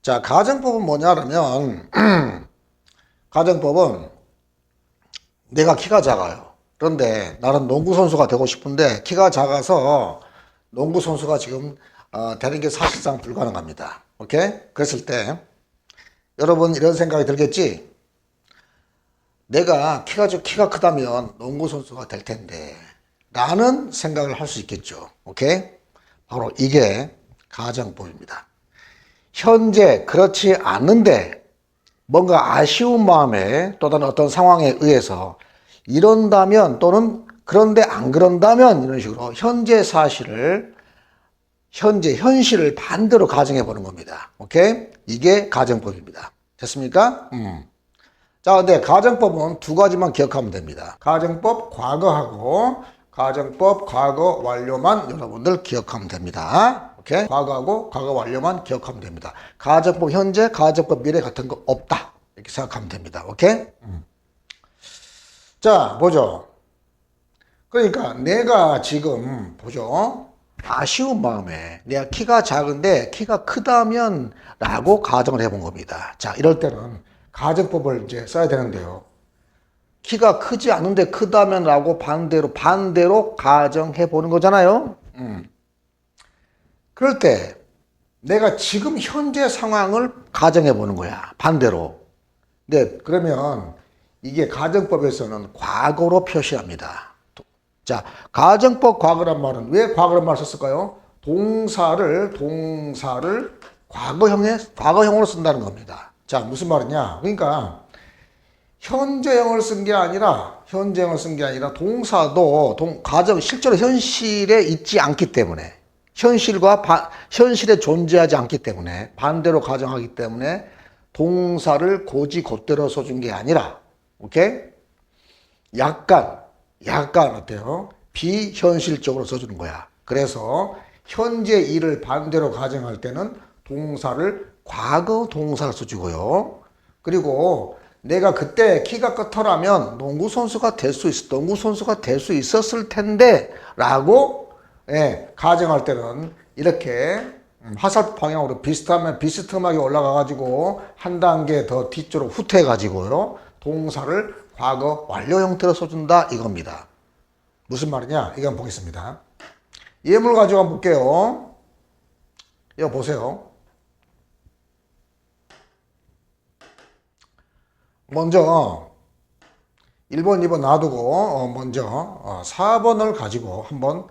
자, 가정법은 뭐냐면 가정법은 내가 키가 작아요. 그런데 나는 농구 선수가 되고 싶은데 키가 작아서 농구 선수가 지금 되는 게 사실상 불가능합니다. 오케이? 그랬을 때 여러분 이런 생각이 들겠지? 내가 키가 크다면 농구 선수가 될 텐데 라는 생각을 할 수 있겠죠. 오케이? 바로 이게 가정법입니다. 현재 그렇지 않는데 뭔가 아쉬운 마음에 또 다른 어떤 상황에 의해서 이런다면 또는 그런데 안 그런다면 이런 식으로 현실을 반대로 가정해 보는 겁니다. 오케이? 이게 가정법입니다. 됐습니까? 자, 근데 가정법은 두 가지만 기억하면 됩니다. 가정법 과거하고 가정법 과거 완료만 여러분들 기억하면 됩니다. 오케이? 과거하고 과거 완료만 기억하면 됩니다. 가정법 현재, 가정법 미래 같은 거 없다. 이렇게 생각하면 됩니다. 오케이? 자, 보죠. 그러니까 내가 지금 보죠. 아쉬운 마음에 내가 키가 작은데 키가 크다면 라고 가정을 해본 겁니다. 자, 이럴 때는 가정법을 이제 써야 되는데요. 키가 크지 않은데 크다면 라고 반대로 가정해 보는 거잖아요. 그럴 때 내가 지금 현재 상황을 가정해 보는 거야. 반대로. 네, 그러면 이게 가정법에서는 과거로 표시합니다. 자, 가정법 과거란 말은 왜 과거란 말을 썼을까요? 동사를 과거형으로 쓴다는 겁니다. 자, 무슨 말이냐? 그러니까 현재형을 쓴 게 아니라 동사도 실제로 현실에 있지 않기 때문에 현실에 존재하지 않기 때문에 반대로 가정하기 때문에 동사를 곧대로 써준 게 아니라 오케이? 약간 어때요? 비현실적으로 써주는 거야. 그래서 현재 일을 반대로 가정할 때는 동사를 과거 동사를 써주고요. 그리고 내가 그때 키가 크더라면 농구 선수가 될 수 있었을 텐데 라고 가정할 때는 이렇게 화살표 방향으로 비스듬하게 올라가 가지고 한 단계 더 뒤쪽으로 후퇴해 가지고요. 동사를 과거 완료 형태로 써준다 이겁니다. 무슨 말이냐? 이거 한번 보겠습니다. 예물 가지고 한번 볼게요. 이거 보세요. 먼저 1번, 2번 놔두고 먼저 4번을 가지고 한번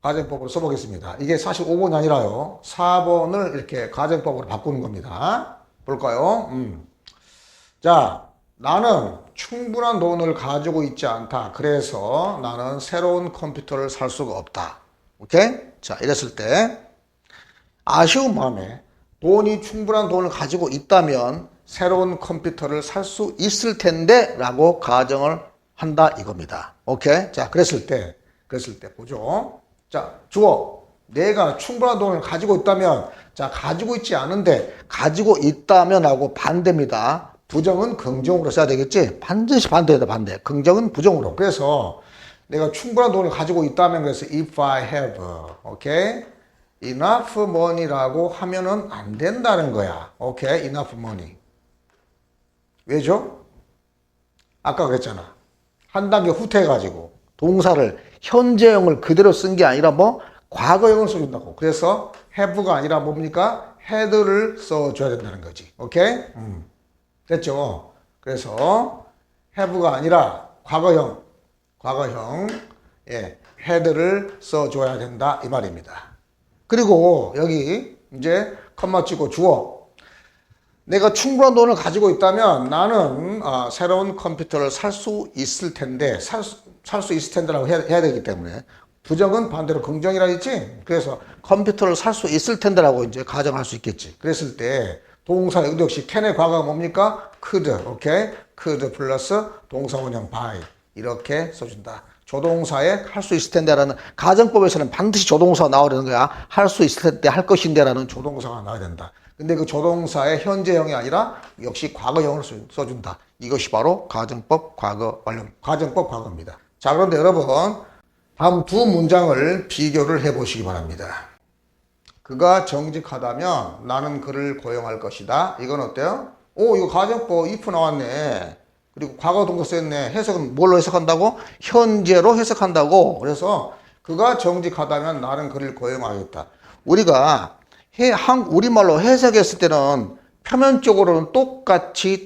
가정법으로 써보겠습니다. 이게 사실 5번이 아니라요. 4번을 이렇게 가정법으로 바꾸는 겁니다. 볼까요? 자, 나는 충분한 돈을 가지고 있지 않다. 그래서 나는 새로운 컴퓨터를 살 수가 없다. 오케이? 자, 이랬을 때 아쉬운 마음에 충분한 돈을 가지고 있다면 새로운 컴퓨터를 살 수 있을 텐데 라고 가정을 한다 이겁니다. 오케이? 자, 그랬을 때 보죠. 자, 주어. 내가 충분한 돈을 가지고 있다면, 자, 가지고 있지 않은데, 가지고 있다면 하고 반대입니다. 부정은 긍정으로 써야 되겠지? 반드시 반대다, 반대. 긍정은 부정으로. 그래서 내가 충분한 돈을 가지고 있다면, 그래서 if I have, 오케이? enough money라고 하면은 안 된다는 거야. 오케이? enough money. 왜죠? 아까 그랬잖아. 한 단계 후퇴해가지고 동사를 현재형을 그대로 쓴 게 아니라 과거형을 써준다고. 그래서 have가 아니라 뭡니까? had를 써줘야 된다는 거지. 오케이? 됐죠? 그래서 have가 아니라 과거형, had를 써줘야 된다 이 말입니다. 그리고 여기 이제 컴마 찍고 주어. 내가 충분한 돈을 가지고 있다면 나는 새로운 컴퓨터를 살 수 있을 텐데 살 수 있을 텐데라고 해야 되기 때문에 부정은 반대로 긍정이라 했지. 그래서 컴퓨터를 살 수 있을 텐데라고 이제 가정할 수 있겠지. 그랬을 때 동사 여기도 역시 can의 과거가 뭡니까? could. 오케이? could 플러스 동사 원형 by 이렇게 써준다. 조동사에 할 수 있을 텐데라는 가정법에서는 반드시 조동사가 나와야 되는 거야. 할 수 있을 텐데 할 것인데라는 조동사가 나와야 된다. 근데 그 조동사의 현재형이 아니라 역시 과거형을 써준다. 이것이 바로 가정법 과거입니다. 자, 그런데 여러분 다음 두 문장을 비교를 해보시기 바랍니다. 그가 정직하다면 나는 그를 고용할 것이다. 이건 어때요? 오, 이거 가정법 if 나왔네. 그리고 과거 동사 썼네. 해석은 뭘로 해석한다고? 현재로 해석한다고. 그래서 그가 정직하다면 나는 그를 고용하겠다. 우리가 우리말로 해석했을 때는 표면적으로는 똑같이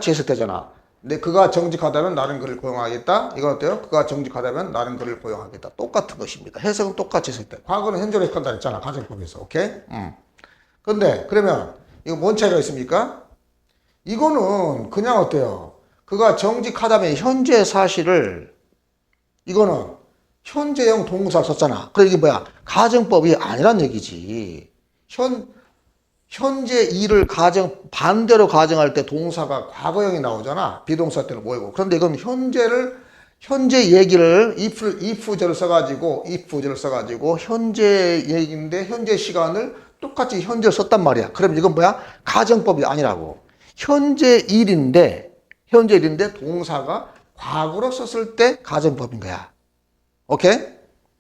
해석되잖아. 근데 그가 정직하다면 나는 그를 고용하겠다. 이건 어때요? 그가 정직하다면 나는 그를 고용하겠다. 똑같은 것입니다. 해석은 똑같이 해석돼. 과거는 현재로 해석한다 했잖아. 가정법에서. 오케이? 근데 그러면 이거 뭔 차이가 있습니까? 이거는 그냥 어때요? 그가 정직하다면 현재 사실을 이거는 현재형 동사 썼잖아. 그래 이게 뭐야? 가정법이 아니란 얘기지. 현재 일을 반대로 가정할 때 동사가 과거형이 나오잖아. 비동사 때는 뭐이고. 그런데 이건 현재 얘기를 if절을 써가지고 현재 얘기인데 현재 시간을 똑같이 현재를 썼단 말이야. 그럼 이건 뭐야? 가정법이 아니라고. 현재 일인데 동사가 과거로 썼을 때 가정법인 거야. 오케이?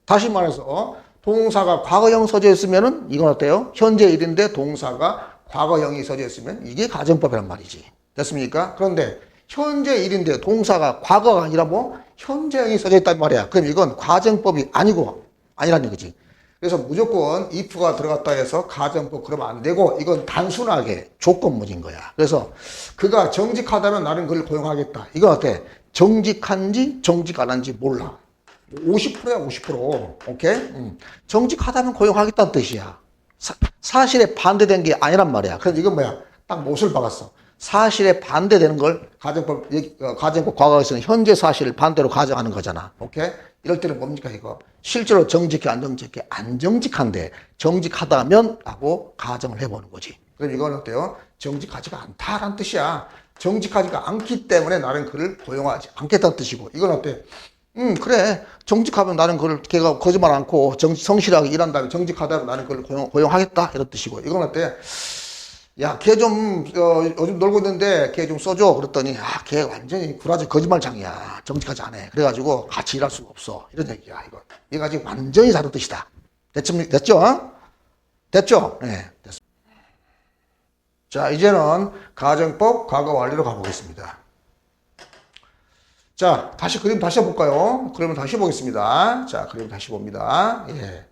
다시 말해서 동사가 과거형 써져 있으면은 이건 어때요? 현재 일인데 동사가 과거형이 써져 있으면 이게 가정법이란 말이지. 됐습니까? 그런데 현재 일인데 동사가 과거가 아니라 뭐 현재형이 써져 있단 말이야. 그럼 이건 가정법이 아니란 얘기지. 그래서 무조건 if가 들어갔다 해서 가정법 그러면 안 되고 이건 단순하게 조건문인 거야. 그래서 그가 정직하다면 나는 그를 고용하겠다. 이건 어때? 정직한지 정직 안 한지 몰라. 50%야 50%. 오케이? 정직하다면 고용하겠다는 뜻이야. 사실에 반대된 게 아니란 말이야. 그래서 이건 뭐야? 딱 못을 박았어. 사실에 반대되는 걸 가정법 과거에서는 현재 사실을 반대로 가정하는 거잖아. 오케이? 이럴 때는 뭡니까 이거? 실제로 정직해 안 정직해? 안 정직한데 정직하다면 라고 가정을 해보는 거지. 그럼 이건 어때요? 정직하지가 않다라는 뜻이야. 정직하지가 않기 때문에 나는 그를 고용하지 않겠다는 뜻이고 이건 어때? 그래. 정직하면 나는 걔가 거짓말 않고 성실하게 일한다면 정직하다면 나는 그를 고용하겠다. 이런 뜻이고. 이건 어때? 야, 걔 요즘 놀고 있는데 걔 좀 써줘. 그랬더니, 걔 완전히 구라지 거짓말장이야. 정직하지 않아. 그래가지고 같이 일할 수가 없어. 이런 얘기야, 이거. 얘가 지금 완전히 다른 뜻이다. 됐죠? 됐죠? 네, 됐습니다. 자, 이제는 가정법 과거 완료로 가보겠습니다. 자, 그림 다시 해볼까요? 그림을 다시 보겠습니다. 자, 그림 다시 봅니다. 예.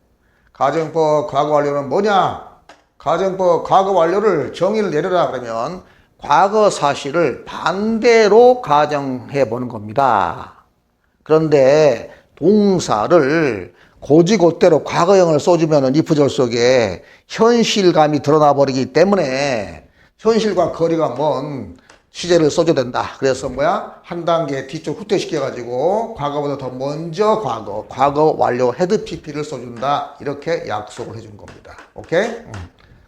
가정법 과거 완료는 뭐냐? 가정법 과거 완료를 정의를 내려라 그러면 과거 사실을 반대로 가정해 보는 겁니다. 그런데 동사를 고지고대로 과거형을 써주면 if절 속에 현실감이 드러나 버리기 때문에 현실과 거리가 먼 시제를 써줘야 된다. 그래서 한 단계 뒤쪽 후퇴시켜가지고 과거보다 더 먼저 과거 완료 헤드 PP를 써준다. 이렇게 약속을 해준 겁니다. 오케이?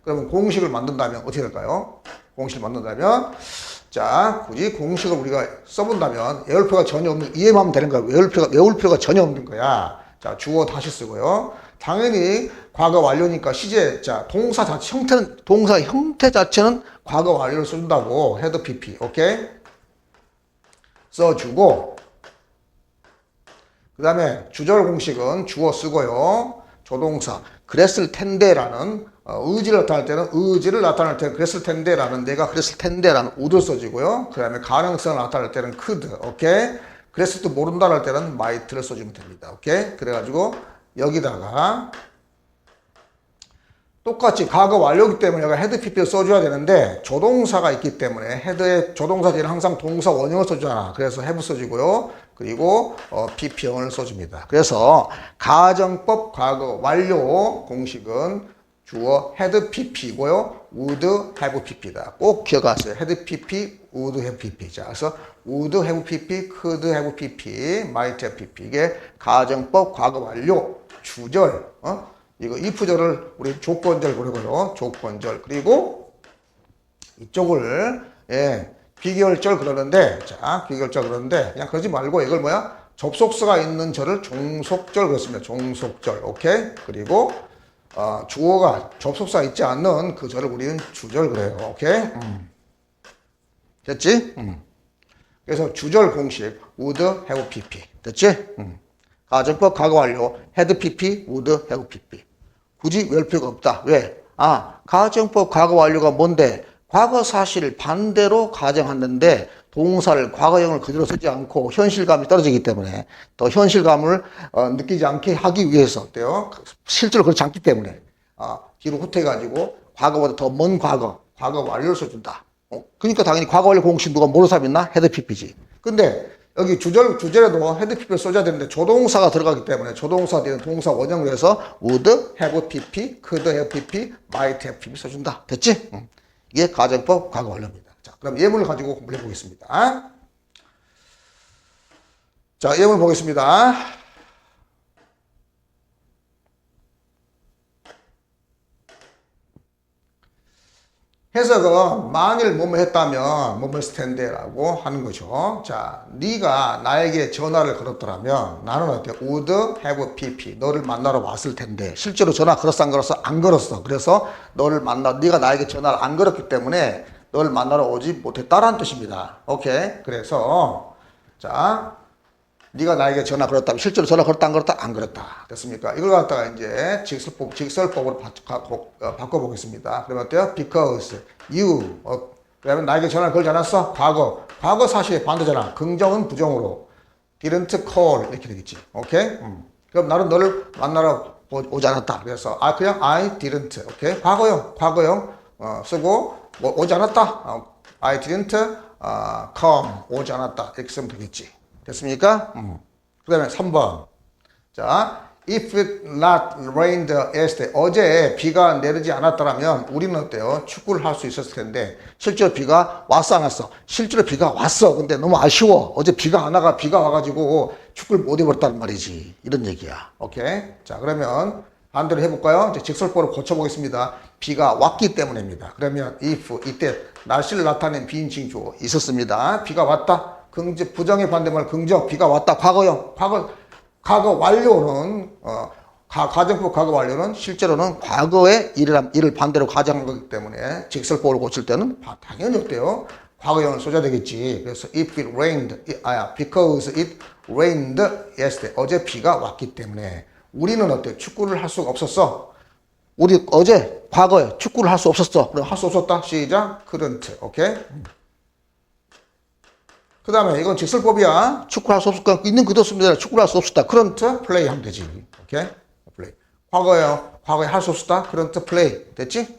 그러면 공식을 만든다면 어떻게 될까요? 공식을 만든다면 자, 굳이 공식을 우리가 써본다면 외울 필요가 전혀 없는, 이해만 하면 되는 거야. 외울 필요가 전혀 없는 거야. 자, 주어 다시 쓰고요. 당연히 과거 완료니까 시제, 자, 동사 형태 자체는 과거 완료를 써준다고. 헤드 PP. 오케이? 써주고, 그 다음에 주절 공식은 주어 쓰고요. 조동사. 그랬을 텐데라는, 의지를 나타낼 때는 그랬을 텐데라는, 내가 그랬을 텐데라는 would 써주고요. 그 다음에 가능성을 나타낼 때는 could. 오케이? 그랬을 때 모른다 할 때는 might를 써주면 됩니다. 오케이? 그래가지고, 여기다가, 똑같이 과거 완료이기 때문에 여기가 헤드 PP를 써줘야 되는데 조동사가 있기 때문에 헤드의 조동사 뒤에는 항상 동사 원형을 써주잖아. 그래서 have 써주고요. 그리고 PP형을 써줍니다. 그래서 가정법 과거 완료 공식은 주어 had PP고요. would have PP다. 꼭 기억하세요. had PP, would have PP. 자, 그래서 would have PP, could have PP, might have PP. 이게 가정법 과거 완료 주절. 이거 if절을 우리 조건절 그러고요. 조건절. 그리고 이쪽을 비결절 그러는데, 자, 비결절 그러는데 그냥 그러지 말고 이걸 접속사가 있는 절을 종속절 그렇습니다. 종속절. 오케이? 그리고 주어가 접속사 있지 않는 그 절을 우리는 주절 그래요. 오케이? 됐지? 그래서 주절 공식 would have pp. 됐지? 가정법 과거 완료 had pp, would have pp. 굳이 외울 필요가 없다. 왜? 가정법 과거 완료가 뭔데? 과거 사실을 반대로 가정하는데 동사를 과거형을 그대로 쓰지 않고 현실감이 떨어지기 때문에 더 현실감을 느끼지 않게 하기 위해서 어때요? 실제로 그렇지 않기 때문에 뒤로 후퇴해가지고 과거보다 더 먼 과거 완료를 써준다. 그러니까 당연히 과거 완료 공식 누가 뭐로 삽있나? 헤드 PP지. 근데 여기 주절에도 헤드 PP를 써줘야 되는데 조동사가 들어가기 때문에 조동사 뒤에 동사 원형으로 해서 would have PP, could have PP, might have PP 써준다. 됐지? 이게 가정법 과거 완료입니다. 자, 그럼 예문을 가지고 공부해 보겠습니다. 자, 예문 보겠습니다. 해석은 만일 뭐뭐 했다면 뭐뭐 했을 텐데라고 하는 거죠. 자, 네가 나에게 전화를 걸었더라면 나는 어때? would have pp 너를 만나러 왔을 텐데 실제로 전화 걸었어 안 걸었어? 안 걸었어. 그래서 너를 네가 나에게 전화를 안 걸었기 때문에 너를 만나러 오지 못했다라는 뜻입니다. 오케이. 그래서 자, 네가 나에게 전화 걸었다면 실제로 전화 걸었다 안 걸었다? 안 걸었다. 됐습니까? 이걸 갖다가 이제 직설법으로 바꿔보겠습니다. 그러면 어때요? Because you 그러면 나에게 전화를 걸지 않았어? 과거 사실의 반대잖아. 긍정은 부정으로 didn't call 이렇게 되겠지. 오케이? 그럼 나는 너를 만나러 오지 않았다. 그래서 그냥 I didn't. 오케이? 과거형 쓰고 오지 않았다. I didn't come 오지 않았다. 이렇게 쓰면 되겠지. 됐습니까? 그 다음에 3번. 자, if it not rained yesterday. 어제 비가 내리지 않았더라면 우리는 어때요? 축구를 할 수 있었을 텐데 실제로 비가 왔어 안 왔어? 실제로 비가 왔어. 근데 너무 아쉬워. 어제 비가 와가지고 축구를 못 해버렸단 말이지. 이런 얘기야. 오케이? 자, 그러면 반대로 해볼까요? 이제 직설법으로 고쳐보겠습니다. 비가 왔기 때문입니다. 그러면 if 이때 날씨를 나타낸 비인칭 주어 있었습니다. 비가 왔다. 부정의 반대말 긍정, 비가 왔다. 과거형, 과거 완료는, 가정법 과거 완료는 실제로는 과거의 일을 반대로 가정한 거기 때문에 직설법을 고칠 때는 당연히 어때요? 과거형을 써줘야 되겠지. 그래서 if it rained, because it rained yesterday. 어제 비가 왔기 때문에 우리는 어때? 축구를 할 수가 없었어. 우리 어제 과거에 축구를 할 수 없었어. 그럼 할 수 없었다. 시작. couldn't. 오케이? 그 다음에 이건 직설법이야. 축구를 할 수 없을까? 있는 그대로 쓰면 되잖아. 축구를 할 수 없었다. couldn't play 하면 되지. 오케이? play. 과거에 할 수 없었다. couldn't play. 됐지?